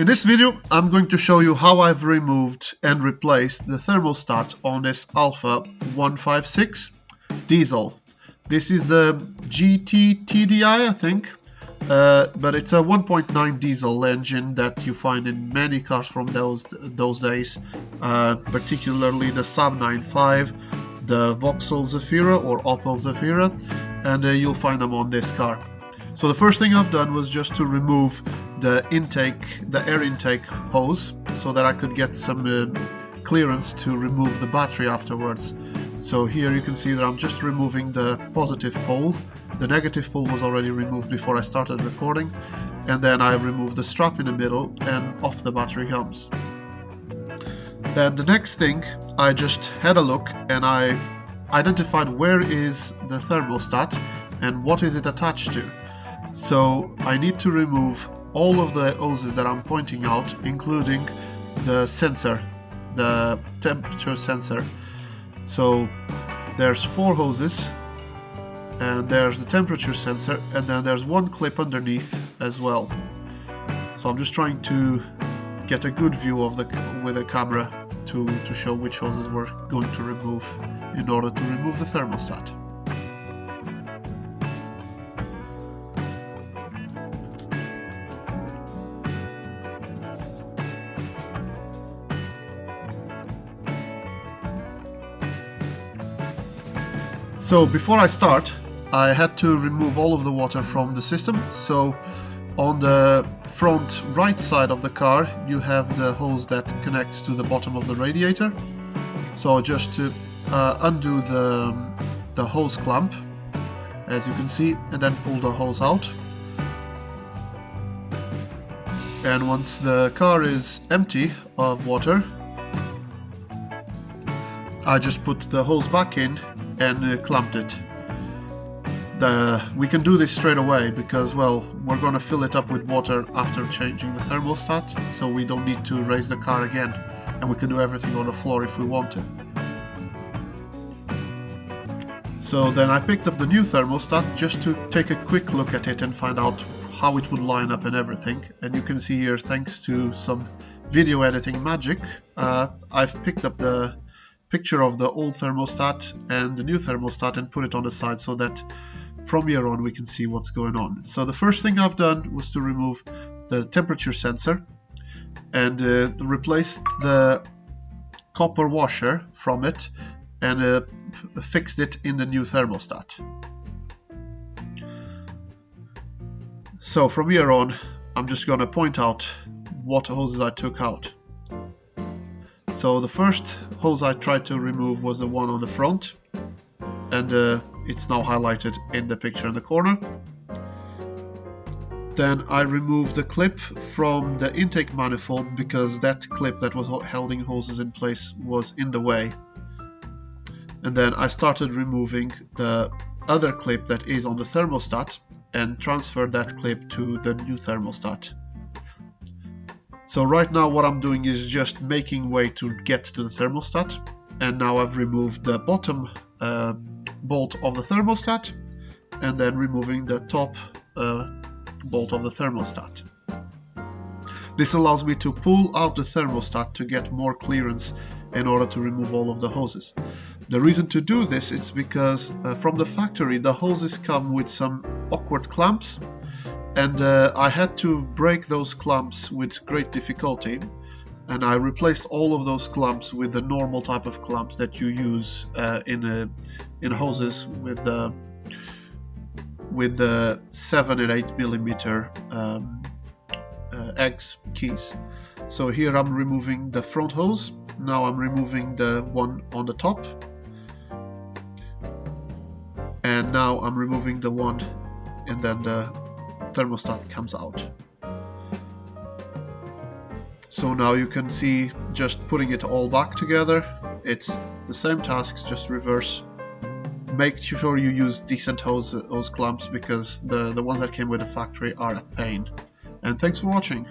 In this video, I'm going to show you how I've removed and replaced the thermostat on this Alfa 156 diesel. This is the GTTD, I think, but it's a 1.9 diesel engine that you find in many cars from those days, particularly the Saab 9.5, the Vauxhall Zafira or Opel Zafira, and you'll find them on this car. So the first thing I've done was just to remove the air intake hose, so that I could get some clearance to remove the battery afterwards. So here you can see that I'm just removing the positive pole. The negative pole was already removed before I started recording, and then I removed the strap in the middle, and off the battery comes. Then the next thing, I just had a look and I identified where is the thermostat and what is it attached to. So I need to remove all of the hoses that I'm pointing out, including the sensor, the temperature sensor. So there's 4 hoses, and there's the temperature sensor, and then there's one clip underneath as well. So I'm just trying to get a good view of with the camera to show which hoses we're going to remove in order to remove the thermostat. So before I start, I had to remove all of the water from the system. So on the front right side of the car, you have the hose that connects to the bottom of the radiator. So just to undo the hose clamp, as you can see, and then pull the hose out. And once the car is empty of water, I just put the hose back in and clamped it. We can do this straight away because, well, we're going to fill it up with water after changing the thermostat, so we don't need to raise the car again, and we can do everything on the floor if we want to. So then I picked up the new thermostat just to take a quick look at it and find out how it would line up and everything. And you can see here, thanks to some video editing magic, I've picked up the picture of the old thermostat and the new thermostat and put it on the side so that from here on we can see what's going on. So the first thing I've done was to remove the temperature sensor and replace the copper washer from it and fixed it in the new thermostat. So from here on I'm just going to point out what hoses I took out. So the first hose I tried to remove was the one on the front, and it's now highlighted in the picture in the corner. Then I removed the clip from the intake manifold because that clip that was holding hoses in place was in the way. And then I started removing the other clip that is on the thermostat and transferred that clip to the new thermostat. So right now what I'm doing is just making way to get to the thermostat, and now I've removed the bottom bolt of the thermostat and then removing the top bolt of the thermostat. This allows me to pull out the thermostat to get more clearance in order to remove all of the hoses. The reason to do this is because from the factory the hoses come with some awkward clamps, and I had to break those clamps with great difficulty, and I replaced all of those clamps with the normal type of clamps that you use in hoses with the 7 and 8 millimeter X keys. So here I'm removing the front hose. Now I'm removing the one on the top, and now I'm removing the one, and then the thermostat comes out. So now you can see, just putting it all back together, it's the same tasks, just reverse. Make sure you use decent hose clamps because the ones that came with the factory are a pain. And thanks for watching.